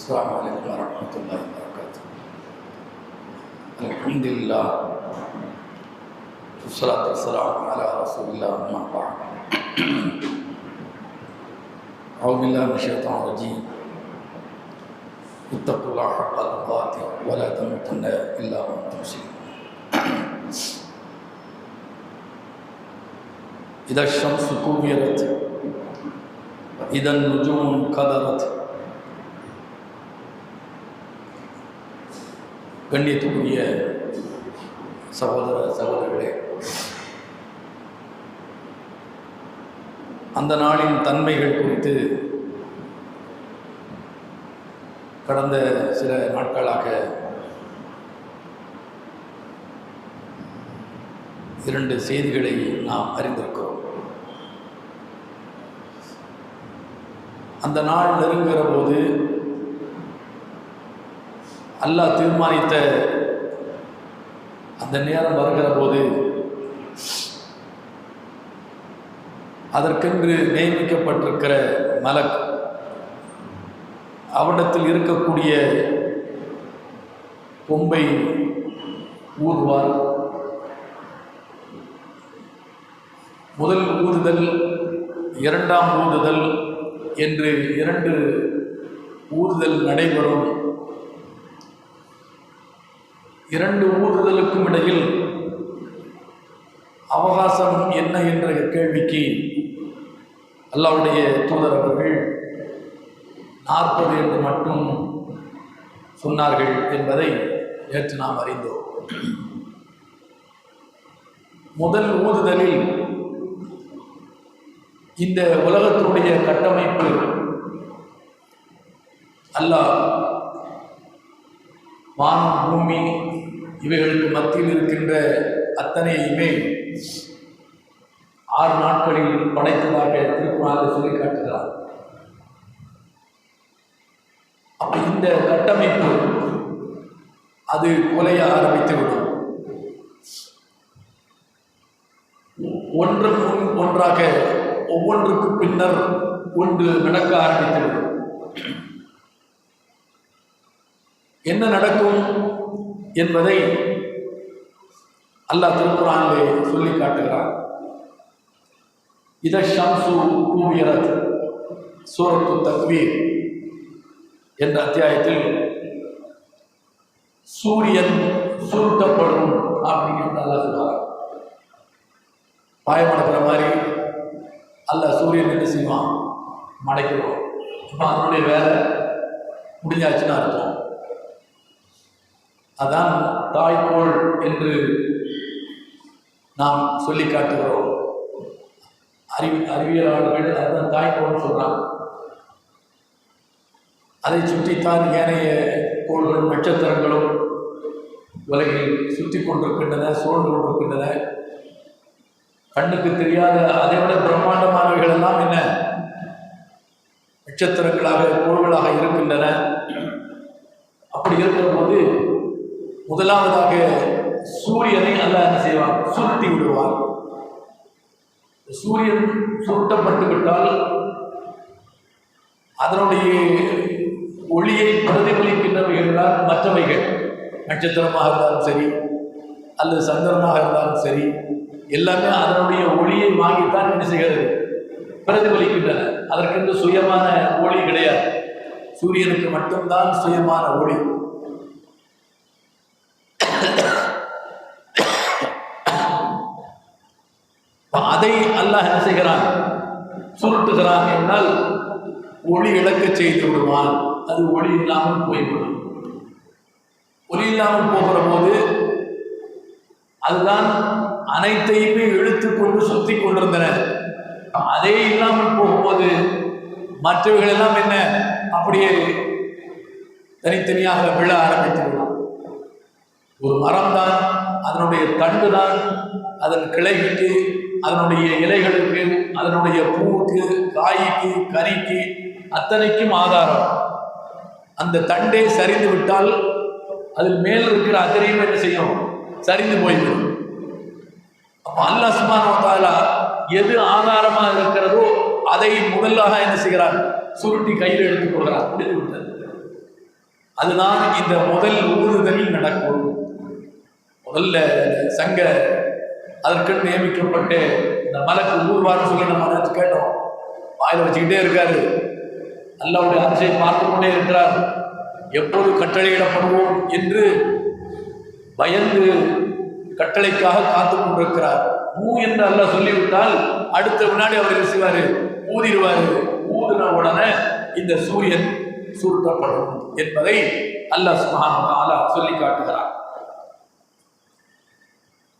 السلام عليكم ورحمة الله وبركاته. الحمد لله والصلاة والسلام على رسول الله أما بعد. أعوذ بالله من الشيطان الرجيم. اتقوا الله حق تقاته ولا تموتن إلا وأنتم مسلمون. إذا الشمس كورت وإذا النجوم انكدرت. கண்ணியத்துக்குரிய சகோதர சகோதரர்களே, அந்த நாளின் தன்மைகள் குறித்து கடந்த சில நாட்களாக இரண்டு செய்திகளை நாம் அறிந்திருக்கிறோம். அந்த நாள் நெருங்குகிற போது அல்லாஹ் தீர்மானித்த அந்த நேரம் வருகிற போது அதற்கென்று நியமிக்கப்பட்டிருக்கிற மலக் அவரிடத்தில் இருக்கக்கூடிய கொம்பை ஊதுவார். முதல் ஊதுதல், இரண்டாம் ஊதுதல் என்று இரண்டு ஊதுதல் நடைபெறும். இரண்டு ஊதுதலுக்கும் இடையில் அவகாசம் என்ன என்ற கேள்விக்கு அல்லாஹ்வுடைய தூதர் அவர்கள் 40 என்று மட்டும் சொன்னார்கள் என்பதை நேற்று நாம் அறிந்தோம். முதல் ஊதுதலில் இந்த உலகத்தினுடைய கட்டமைப்பு அல்லாஹ் வானம் பூமி இவைகளுக்கு மத்தியில் இருக்கின்ற அத்தனையுமே 6 நாட்களில் படைத்ததாக திருக்குறானில் சொல்லி காட்டுகிறார். அப்ப இந்த கட்டமைப்பு அது கொலைய ஆரம்பித்துவிடும். ஒன்றுக்கு ஒன்றாக ஒவ்வொன்றுக்கு பின்னர் ஒன்று நடக்க ஆரம்பித்துவிடும். என்ன நடக்கும் என்பதை அல்லாஹ் திருக்குறானிலே சொல்லி காட்டுகிறார். இத ஷம்சு கூவியரத் சூரத்து தக்வீர் என்ற அத்தியாயத்தில் சூரியன் சுருட்டப்படும் அப்படின்னு அல்லாஹ் சொல்றார். பாயமடக்கிற மாதிரி அல்லாஹ் சூரியன் என்ன செய்வான்? மடைக்கிறோம். இப்போ அதனுடைய வேலை முடிஞ்சாச்சுன்னு அர்த்தம். அதான் தாய்கோள் என்று நாம் சொல்லி காட்டுகிறோம். அறிவியலாளர்கள் அதுதான் தாய்கோள் சொல்றாங்க. அதை சுற்றித்தான் ஏனைய கோள்களும் நட்சத்திரங்களும் உலகில் சுற்றி கொண்டிருக்கின்றன, சூழ்ந்து கொண்டிருக்கின்றன. கண்ணுக்கு தெரியாத அதை விட பிரம்மாண்டமானவைகள் எல்லாம் என்ன நட்சத்திரங்களாக கோள்களாக இருக்கின்றன. அப்படி இருக்கிற போது முதலாவதாக சூரியனை அல்லாஹ் என்ன செய்வான்? சுருட்டி விடுவான். சூரியன் சுருட்டப்பட்டு விட்டால் அதனுடைய ஒளியை பிரதிபலிக்கின்றவைகள் தான் மற்றவைகள். நட்சத்திரமாக இருந்தாலும் சரி அல்லது சந்திரனாக இருந்தாலும் சரி, எல்லாமே அதனுடைய ஒளியை வாங்கித்தான் என்ன செய்கிறது? பிரதிபலிக்கின்றன. அதற்கென்று சுயமான ஒளி கிடையாது. சூரியனுக்கு மட்டும்தான் சுயமான ஒளி. அதை அல்லாஹ் என்ன செய்கிறான்? சுருட்டுகிறான் என்றால் ஒளி இழக்க செய்து விடுவான். அது ஒளி இல்லாமல் போய்விடும். ஒளி இல்லாமல் போகிற போது அதுதான் அனைத்தையுமே இழுத்து கொண்டு சுத்தி கொண்டிருந்தன. அதே இல்லாமல் போகும்போது மற்றவைகள் எல்லாம் என்ன அப்படியே தனித்தனியாக விழ ஆரம்பித்து விடும். ஒரு மரம் தான், அதனுடைய தண்டு தான் அதன் கிளைக்கு, அதனுடைய இலைகளுக்கு, அதனுடைய பூவுக்கு, காய்க்கு, கனிக்கு அத்தனைக்கும் ஆதாரம். அந்த தண்டே சரிந்து விட்டால் அதில் மேல் இருக்கிற அத்தனையும் என்ன செய்யும்? சரிந்து போய்விடும். அப்போ அல்லாஹ் சுப்ஹானஹு வ தஆலா எது ஆதாரமாக இருக்கிறதோ அதை முதலாக என்ன செய்கிறார்? சுருட்டி கையில் எடுத்துக் கொள்கிறார். முடிந்து விட்டது. அதுதான் இந்த முதல் ஊதுதலில் நடக்கும். முதல்ல சங்க அதற்கு நியமிக்கப்பட்டு இந்த மலக்கு ஊர்வான்னு சொல்லி நம்ம நினைச்சு கேட்டோம். வாயில் வச்சுக்கிட்டே இருக்காரு, அல்லாஹ்வுடைய அரசை பார்த்து கொண்டே இருக்கிறார். எப்போது கட்டளையிடப்படுவோம் என்று பயந்து கட்டளைக்காக காத்து கொண்டிருக்கிறார். என்று அல்லாஹ் சொல்லிவிட்டால் அடுத்த வினாடி அவர் என்ன செய்வாரு? ஊதிடுவாரு. ஊதின உடனே இந்த சூரியன் சுருட்டப்படும் என்பதை அல்லாஹ் சுப்ஹானஹு வ தஆலா சொல்லி காட்டுகிறார்.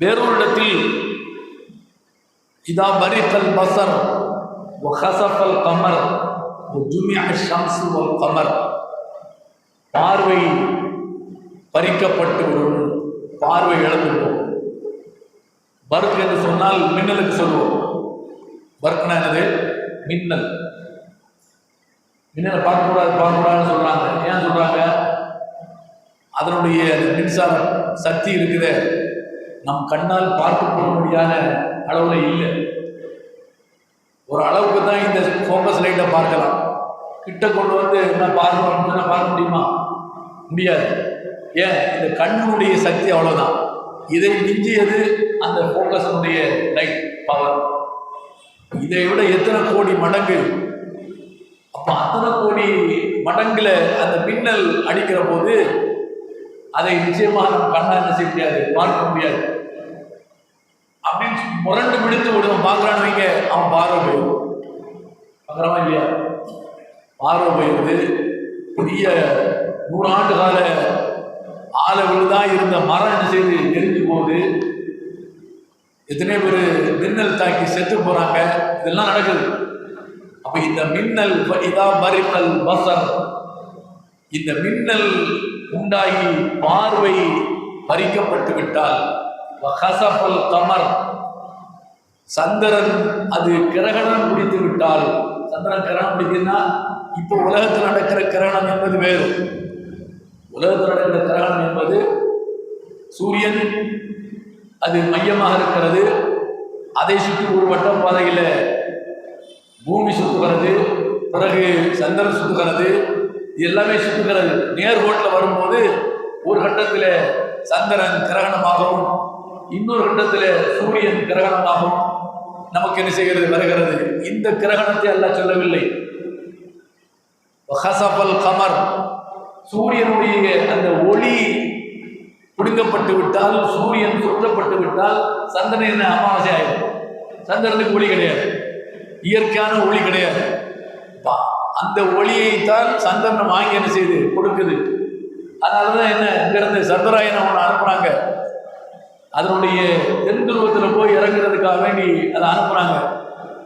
வேறொரு இடத்தில் இதா பரிகல் பஸர் வ ஹஸஃபல் கமர் வ ஜுமிஅ ஷம்ஸு வல் கமர், பார்வை பறிக்கப்பட்டு விடும், பார்வை இழந்து போகும். பர்க் என்று சொன்னால் மின்னலுக்கு சொல்லுவோம். பர்க்னா என்னது? மின்னல். மின்னலை பார்க்கக்கூடாதுன்னு சொல்றாங்க. ஏன் சொல்றாங்க? அதனுடைய மின்சார சக்தி இருக்குது, நம் கண்ணால் பார்க்க முடியாத அளவுல இல்லை. ஒரு அளவுக்கு தான் இந்த ஃபோக்கஸ் லைட்டை பார்க்கலாம். கிட்ட கொண்டு வந்து என்ன பார்க்க முடியுமா? முடியாது. ஏன்? இந்த கண்ணுடைய சக்தி அவ்வளவுதான். இதை மிஞ்சியது அந்த ஃபோக்கஸனுடைய லைட் பவர். இதை விட எத்தனை கோடி மடங்கு. அப்ப அத்தனை கோடி மடங்குல அந்த மின்னல் அடிக்கிற போது அதை நிச்சயமாக நம்ம கண்ணா என்ன செய்ய முடியாது, பார்க்க முடியாது. அப்படின்னு முரண்டு பிடித்து விடுவோம். பார்க்கறான்னு வைங்க, அவன் பார்வை போயிடும். பார்க்கறவா இல்லையா? பார்வை போயிடுது. பெரிய 100 ஆண்டு கால ஆளவில்தான் இருந்த மரம் என்ன செய்து எரிஞ்சு போகுது. எத்தனை பேர் மின்னல் தாக்கி செத்து போறாங்க. இதெல்லாம் நடக்குது. அப்ப இந்த மின்னல் இதா பரிகல் பஸர், இந்த மின்னல் உண்டாகி பார்வை பறிக்கப்பட்டு விட்டால், ஹஸஃபல் கமர், சந்திரன் அது கிரகணம் பிடித்து விட்டால். சந்திரன் கிரகணம் பிடிக்குன்னா இப்போ உலகத்தில் நடக்கிற கிரகணம் என்பது வேறு. உலகத்தில் நடக்கிற கிரகணம் என்பது சூரியன் அது மையமாக இருக்கிறது, அதை சுற்றி ஒரு வட்ட பாதையில் பூமி சுற்றுகிறது, பிறகு சந்திரன் சுற்றுகிறது, இது எல்லாமே சுற்றுகிறது. நேர்கோட்டில் வரும்போது ஒரு கட்டத்தில் சந்திரன் கிரகணமாகவும் இன்னொரு கட்டத்தில் சூரியன் கிரகணமாகவும் நமக்கு என்ன செய்கிறது? வருகிறது. இந்த கிரகணத்தை அல்லாஹ் சொல்லவில்லை. ஹஸஃபல் கமர், சூரியனுடைய அந்த ஒளி பிடுங்கப்பட்டு விட்டால், சூரியன் சுற்றப்பட்டு விட்டால் சந்திரன் அமாவாசை ஆயிடும். சந்திரனுக்கு ஒளி கிடையாது, இயற்கையான ஒளி கிடையாது. அந்த ஒளியைத்தான் சந்திரன் வாங்கி என்ன செய்து கொடுக்குது. அதனாலதான் என்ன இங்கிருந்து சந்திராயனை ஒன்று அனுப்புறாங்க. அதனுடைய தென் துருவத்தில் போய் இறங்குறதுக்காக வேண்டி அதை அனுப்புறாங்க.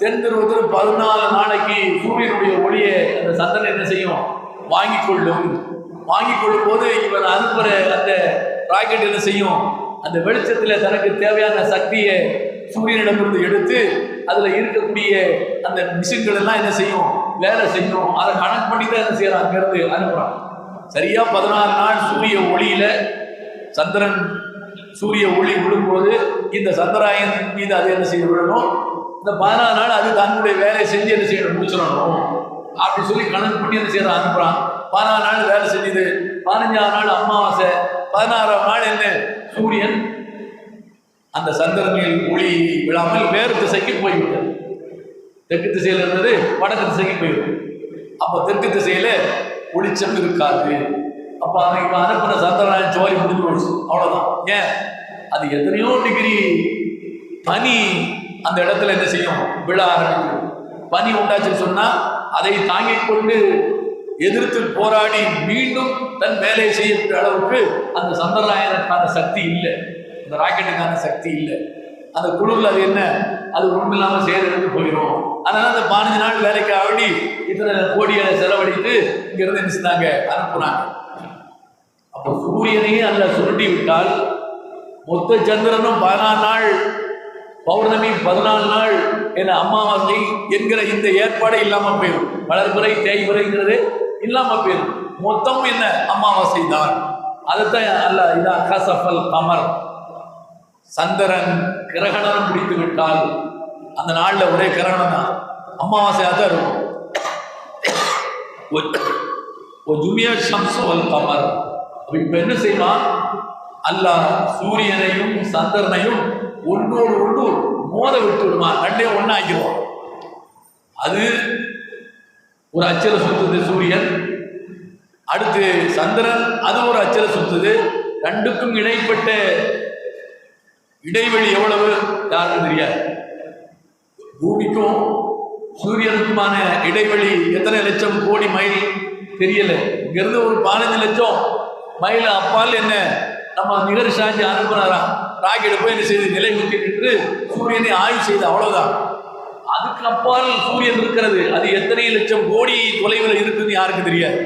தென் துருவத்தில் 14 நாளைக்கு சூரியனுடைய ஒளியை அந்த சந்திரன் என்ன செய்யும்? வாங்கி கொள்ளும். வாங்கி கொள்ளும் போது இவன் அனுப்புற அந்த ராக்கெட் என்ன செய்யும்? அந்த வெளிச்சத்தில் தனக்கு தேவையான சக்தியை சூரியனிடமிருந்து எடுத்து அதில் இருக்கக்கூடிய அந்த மிஷின்கள் எல்லாம் என்ன செய்யும்? வேலை செய்யும். அதை கனெக்ட் பண்ணி தான் என்ன செய்யறான்? அங்கிருந்து அனுப்புறான். சரியா 14 நாள் சூரிய ஒளியில சந்திரன் சூரிய ஒளி விழும்போது இந்த சந்திராயன் மீது அது என்ன செய்ய விடணும்? இந்த 14 நாள் அது தன்னுடைய வேலையை செஞ்சு என்ன செய்யணும்? முடிச்சிடணும். அப்படி சொல்லி கணக்கு பண்ணி என்ன செய்யறான்? அனுப்புறான். 14 நாள் வேலை செஞ்சது, 15ஆம் நாள் அமாவாசை, 16ஆம் நாள் என்ன? சூரியன் அந்த சந்திரனில் ஒளி விழாமல் வேறு திசைக்கு போய்விட்டது. தெற்கு திசையில் இருந்தது வடக்கு திசைக்கு போய்விடும். அப்போ தெற்கு திசையில ஒளிச்சம் இருக்காது. அப்ப அவன் அனுப்பின சந்திரன் ஜோலி முடிஞ்சு போச்சு, அவ்வளவுதான். ஏன்? அது எத்தனையோ டிகிரி பனி அந்த இடத்துல என்ன செய்யும்? விழ ஆரம்பிக்கும். பனி உண்டாச்சுன்னு சொன்னா அதை தாங்கிக் கொண்டு எதிர்த்து போராடி மீண்டும் தன் வேலையை செய்யக்கூடிய அளவுக்கு அந்த சந்திரயானுக்கான சக்தி இல்லை, அந்த ராக்கெட்டுக்கான சக்தி இல்லை. அந்த குழுவில் அது என்ன? அது ஒன்றும் இல்லாமல் சேர்ந்து போயிடும். அதனால அந்த 15 நாள் வேலைக்கு ஆடி இத்தனை கோடியை செலவழித்து இங்கிருந்து என்ன செஞ்சாங்க? அனுப்புனாங்க. அப்போ சூரியனையே அல்ல சுருட்டி விட்டால் மொத்த சந்திரனும் 14 நாள், பௌர்ணமி 14 நாள் என அமாவாசை என்கிற இந்த ஏற்பாடே இல்லாமல் போயிடும். வளர்பிறை தேய்பிறைங்கிறது இல்லாமல் போயிடும். மொத்தம் என்ன? அமாவாசை தான். அதைத்தான் அல்ல இதா ஹஸஃபல் கமர், சந்திரன் கிரகணம் பிடித்து விட்டால் அந்த நாளில் ஒரே கிரகணம் தான், அமாவாசையாக தான் இருக்கும். ஜுமியா ஷம்ஸ் வல் கமர். இப்ப என்ன செய்வான் அல்லாஹ்? சூரியனையும் சந்திரனையும் ஒன்றோடு ஒன்று மோத விட்டு விடுவான், ரெண்டே ஒன்னாக்கிடுவான். அது ஒரு அச்சில சுத்துது சூரியன், அடுத்து சந்திரன் அது ஒரு அச்சில சுத்துது. ரெண்டுக்கும் இடைப்பட்ட இடைவெளி எவ்வளவு யாருக்கும் தெரியாது. பூமிக்கும் சூரியனுக்குமான இடைவெளி எத்தனை லட்சம் கோடி மைல் தெரியல. இங்கிருந்து ஒரு 15 லட்சம் மைல் அப்பால் என்ன நம்ம நிகர் ஷாஜி அனுப்புனாரா ராக்கெட் போய் என்ன செய்து நிலை ஊற்றி நின்று சூரியனை ஆய்வு செய்து, அவ்வளவுதான். அதுக்கு அப்பால் சூரியன் இருக்கிறது, அது எத்தனை லட்சம் கோடி தொலைவில் இருக்குன்னு யாருக்கு தெரியாது.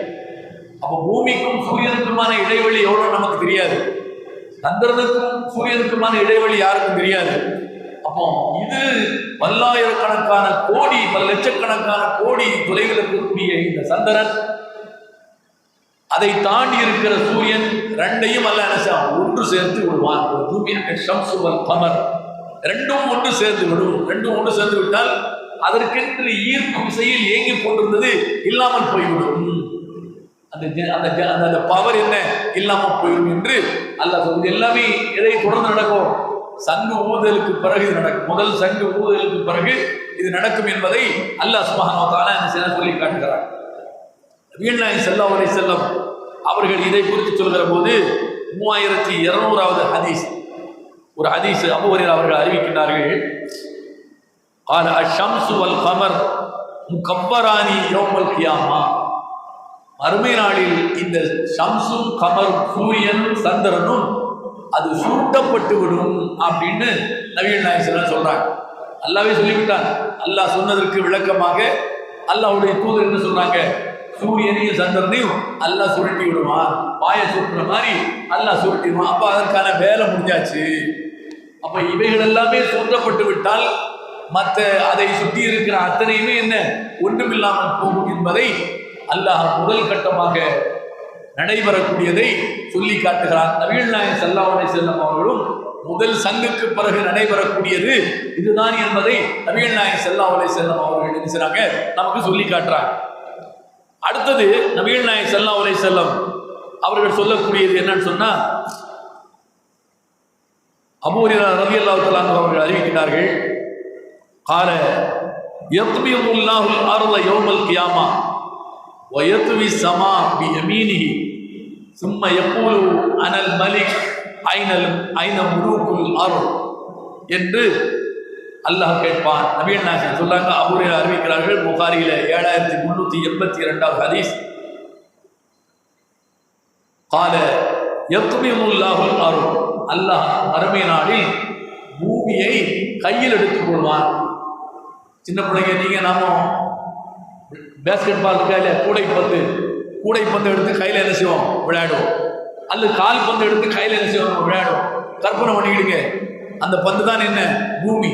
அப்போ பூமிக்கும் சூரியனுக்குமான இடைவெளி எவ்வளவு நமக்கு தெரியாது, சந்திரனுக்கும் சூரியனுக்குமான இடைவெளி யாருக்கும் தெரியாது. அப்போ இது பல்லாயிரக்கணக்கான கோடி, பல லட்சக்கணக்கான கோடி தொலைவில் இருக்கக்கூடிய இந்த சந்திரன், அதை தாண்டி இருக்கிற சூரியன், ரெண்டையும் அல்லாஹ் ஒன்று சேர்த்து விடுவான். ஷம்ஸ் வல் கமர் ரெண்டும் ஒன்று சேர்ந்து விடும். ரெண்டும் ஒன்று சேர்ந்து விட்டால் அதற்கென்று ஈர்ப்பு விசையில் இயங்கி கொண்டிருந்தது இல்லாமல் போய்விடும். அந்த பவர் என்ன இல்லாமல் போய்விடும் என்று அல்லாஹ் சொல்வது. எல்லாமே எதை தொடர்ந்து நடக்கும்? சங்கு ஊதலுக்கு பிறகு இது நடக்கும். முதல் சங்கு ஊதலுக்கு பிறகு இது நடக்கும் என்பதை அல்லாஹ் சுப்ஹானஹு வ தஆலா என்ன சொல்லி காட்டுகிறார். நபிகள் நாயகம் ஸல்லல்லாஹு அலைஹி வஸல்லம் அவர்கள் இதை குறித்து சொல்கிற போது 3200வது ஹதீஸ், ஒரு ஹதீஸ் அபூ ஹுரைரா அவர்கள் அறிவிக்கின்றார்கள். قال الشمس والقمر مكبران يوم القيامة. மறுமை நாளில் இந்த ஷம்சும் கமரும் சூரியனும் சந்திரனும் அது சுருட்டப்பட்டு விடும் அப்படின்னு நபிகள் நாயகம் சொல்றாங்க. அல்லாஹ்வே சொல்லிவிட்டான். அல்லாஹ் சொன்னதற்கு விளக்கமாக அல்லாஹ்வுடைய தூதர் என்ன சொல்றாங்க? சூரியனையும் சந்திரனையும் அல்லாஹ் சுருட்டி விடுவான், பாய சுருட்டுற மாதிரி அல்லாஹ் சுருட்டிடுவான். அப்ப அதற்கான வேலை முடிஞ்சாச்சு. அப்ப இவைகள் எல்லாமே சுருட்டப்பட்டு விட்டால் மற்ற அதை சுற்றி இருக்கிற அத்தனையுமே என்ன ஒன்றுமில்லாமல் போகும் என்பதை அல்லாஹ் முதல் கட்டமாக நடைபெறக்கூடியதை சொல்லி காட்டுகிறார். நபிகள் நாயகம் ஸல்லல்லாஹு அலைஹி வஸல்லம் அவர்களும் முதல் சங்குக்கு பிறகு நடைபெறக்கூடியது இதுதான் என்பதை நபிகள் நாயகம் ஸல்லல்லாஹு அலைஹி வஸல்லம் அவர்கள் என்ன செய்றாங்க? நமக்கு சொல்லி காட்டுறாங்க. அடுத்தது நபிகள் நாயகம் ஸல்லல்லாஹு அலைஹி வஸல்லம் அவர்கள் சொல்லக்கூடியது என்னன்னு சொன்னா, அபூ ஹுரைரா ரலியல்லாஹு தஆலா அவர்கள் அறிவிக்கிறார்கள். قال يطبع الله الارض يوم القيامه ويطوي السماء بيمينه ثم يقول انا الملك اين ملوك الارض என்று அல்லாஹ் கேட்பான். நபிகள் நாயகம் சொல்றாங்க, அபூ ஹுரைரா அறிவிக்கிறார்கள். புகாரியில 7382வது ஹதீஸ். قال يطبع الله الارض. அல்லாஹ் மறுமை நாளில் பூமியை கையில் எடுத்துக் கொள்வான். சின்ன பிள்ளைங்க நீங்க நாம பேஸ்கெட் பால் இருக்கா இல்லையா, கூடை பந்து எடுத்து கையில் என்ன செய்வோம்? விளையாடுவோம். அல்லது கால் பந்து எடுத்து கையில் என்ன செய்வோம்? விளையாடுவோம். கற்பனை பண்ணிக்கிடுங்க, அந்த பந்து தான் என்ன? பூமி.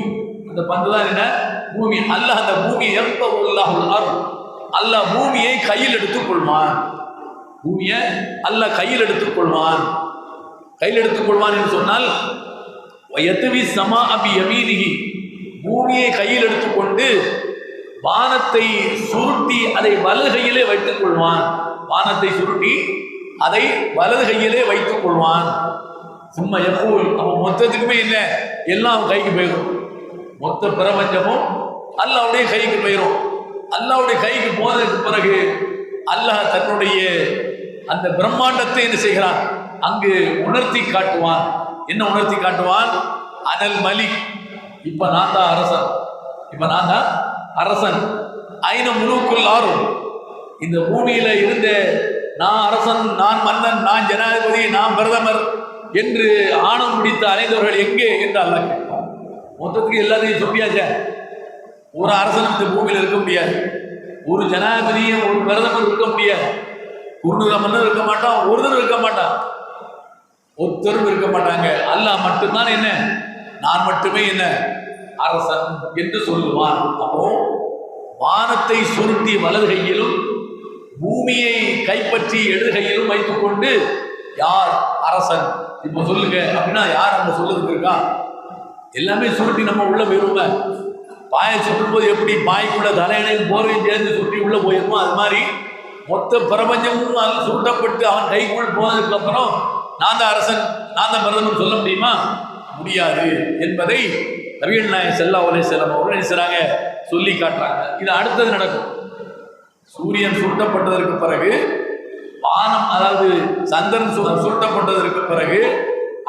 அந்த பந்து தான் என்ன? பூமி. அல்லாஹ் அந்த பூமியை அல்லாஹ் பூமியை கையில் எடுத்துக் கொள்வான். பூமியை அல்லாஹ் கையில் எடுத்துக் கொள்வான். கையில் எடுத்துக் கொள்வான் என்று சொன்னால் பூமியை கையில் எடுத்துக்கொண்டு வானத்தை சுருட்டி அதை வலது கையிலே வைத்துக் கொள்வான். வானத்தை சுருட்டி அதை வலது கையிலே வைத்துக் கொள்வான். சும்மா எப்போல் அவன் மொத்தத்துக்குமே இல்லை, எல்லாம் கைக்கு போயிடும். மொத்த பிரபஞ்சமும் அல்லாஹ்வுடைய கைக்கு போயிடும். அல்லாஹ்வுடைய கைக்கு போனதுக்கு பிறகு அல்லாஹ் தன்னுடைய அந்த பிரம்மாண்டத்தை என்ன செய்கிறான்? அங்கு உணர்த்தி காட்டுவான். என்ன உணர்த்தி காட்டுவான்? அனல் மலிக், இப்ப நான் தான் அரசன், இப்ப நான் தான் அரசன். ஐன முழுக்குள் ஆறும், இந்த பூமியில இருந்த நான் அரசன், நான் மன்னன், நான் ஜனாதிபதி, நான் பிரதமர் என்று ஆணம் பிடித்த அனைந்தவர்கள் எங்கே என்று அல்லாஹ் கேட்பான். மொத்தத்துக்கு எல்லாத்தையும் சொல்லியாச்ச. ஒரு அரசன் இந்த பூமியில் இருக்க முடியாது, ஒரு ஜனாதிபதியும் ஒரு பிரதமர் இருக்க முடியாது, 100 மன்னர் இருக்க மாட்டான், ஒருத்தர் இருக்க மாட்டான், ஒருத்தரும் இருக்க மாட்டாங்க. அல்லாஹ் மட்டும்தான் என்ன, நான் மட்டுமே என்ன அரசன் என்று சொல்லுவான். அப்போ வானத்தை சுருட்டி வலது கையிலும் பூமியை கைப்பற்றி இடது கையிலும் வைத்துக் கொண்டு யார் அரசன் இப்ப சொல்லுங்க அப்படின்னா யார் அந்த சொல்லுறதுக்கு இருக்கா? எல்லாமே சுருட்டி நம்ம உள்ள போயிருவோங்க. பாயை சுற்றும் போது எப்படி பாய்க்குள்ள தலையணையும் போர்வையும் சேர்ந்து சுருட்டி உள்ள போயிருமோ அது மாதிரி மொத்த பிரபஞ்சமும் சுருட்டப்பட்டு அவன் கைக்குள் போனதுக்கு அப்புறம் நான் தான் அரசன், நான் தான் பிரதமர் சொல்ல முடியுமா? முடியாது என்பதை நபிகள் நாயகம் ஸல்லல்லாஹு அலைஹி வஸல்லம் அவர்கள் நினைச்சாங்க, சொல்லி காட்டுறாங்க. இது அடுத்தது நடக்கும். சூரியன் சுருட்டப்பட்டதற்கு பிறகு வானம், அதாவது சந்திரன் சுருட்டப்பட்டதற்கு பிறகு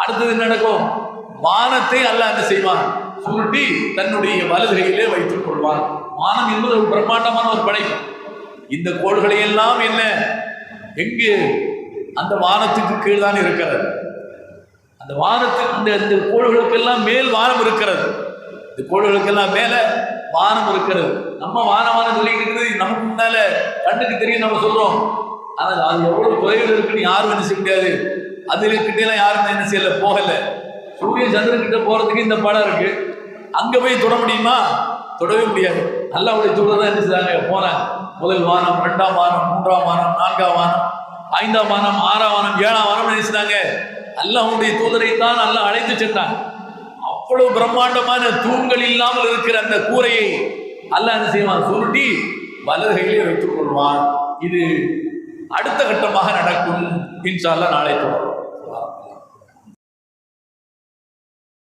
அடுத்தது நடக்கும். வானத்தை அல்லாஹ் என்ன செய்வான்? சுருட்டி தன்னுடைய வலது கையிலே வைத்துக் கொள்வான். வானம் என்பது ஒரு பிரம்மாண்டமான ஒரு படைப்பு. இந்த கோள்களை எல்லாம் என்ன எங்கு அந்த வானத்துக்கு கீழ் தான் இருக்கிறது. அந்த வானத்துக்கு இந்த கோள்களுக்கெல்லாம் மேல் வானம் இருக்கிறது. இந்த கோள்களுக்கெல்லாம் மேல வானம் இருக்கிறது. நம்ம வானம் சொல்லிட்டு இருக்குது, நமக்கு முன்னால கண்ணுக்கு தெரியும், நம்ம சொல்றோம். ஆனால் அது எவ்வளவு தொலைவில் இருக்குன்னு யாரும் என்ன செய்ய முடியாது. அதுல கிட்டலாம் யாரும் என்ன செய்யல, போகல. சூரியன் சந்திரன் கிட்ட போறதுக்கு இந்த படம் இருக்கு. அங்க போய் தொட முடியுமா? தொடவே முடியாது. அல்லாஹ்வுடைய தூதர் தான் என்ன செய்றாங்க, போனாங்க. முதல் வானம், 2ஆம் வானம், 3ஆம் வானம், 4ஆம் வானம், 5ஆம் வானம், 6ஆம் வானம், 7ஆம் வானம் நினைச்சாங்க. அல்லாஹ்வுடைய தூதரை தான் அல்லாஹ் அழைத்து சென்றாங்க. அவ்வளவு பிரம்மாண்டமான தூண்கள் இல்லாமல் இருக்கிற அந்த கூரையை அல்லாஹ் என்ன செய்வான்? சுருட்டி வலது கையிலே வைத்துக் கொள்வான். இது அடுத்த கட்டமாக நடக்கும். இன்ஷா அல்லாஹ் நாளை தொடரும்.